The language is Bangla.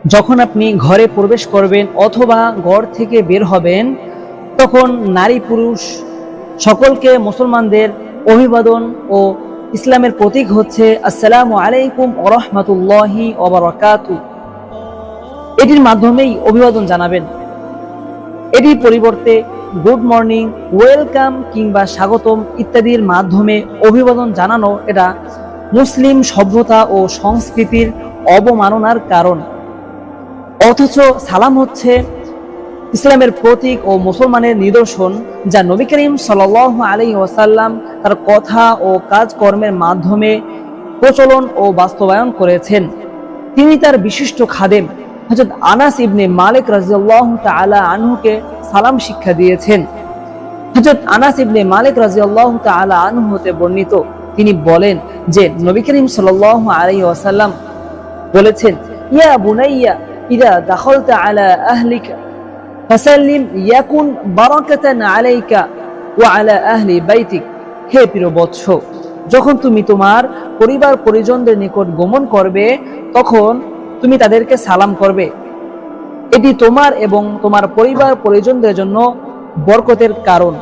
যখন আপনি ঘরে প্রবেশ করবেন অথবা ঘর থেকে বের হবেন, তখন নারী পুরুষ সকলকে মুসলমানদের অভিবাদন ও ইসলামের প্রতীক হচ্ছে আসসালামু আলাইকুম ওয়া রাহমাতুল্লাহি ওয়া বারাকাতুহু, এটির মাধ্যমেই অভিবাদন জানাবেন। এটির পরিবর্তে গুড মর্নিং, ওয়েলকাম কিংবা স্বাগতম ইত্যাদির মাধ্যমে অভিবাদন জানানো এটা মুসলিম সভ্যতা ও সংস্কৃতির অবমাননার কারণ। অথচ সালাম হচ্ছে ইসলামের প্রতীক ও মুসলমানের নিদর্শন, যা নবী করিম সাল্লাল্লাহু আলাইহি ওয়াসাল্লাম তার কথা ও কাজকর্মের মাধ্যমে প্রচলন ও বাস্তবায়ন করেছেন। তিনি তার বিশিষ্ট খাদেম হযরত আনাস ইবনে মালিক রাদিয়াল্লাহু তাআলা আনহুকে সালাম শিক্ষা দিয়েছেন। হযরত আনাস ইবনে মালিক রাদিয়াল্লাহু তাআলা আনহু হতে বর্ণিত, তিনি বলেন যে নবী করিম সাল্লাল্লাহু আলাইহি ওয়াসাল্লাম বলেছেন, ইয়া বুনাইয়া ইযা দাখালতা আলা আহলিকা ফাসাল্লিম ইয়াকুন বারাকাতান আলাইকা ওয়া আলা আহলি বাইতিক। হে প্রিয় বৎস, যখন তুমি তোমার পরিবার পরিজনদের নিকট গমন করবে তখন তুমি তাদেরকে সালাম করবে, এটি তোমার এবং তোমার পরিবার পরিজনদের জন্য বরকতের কারণ।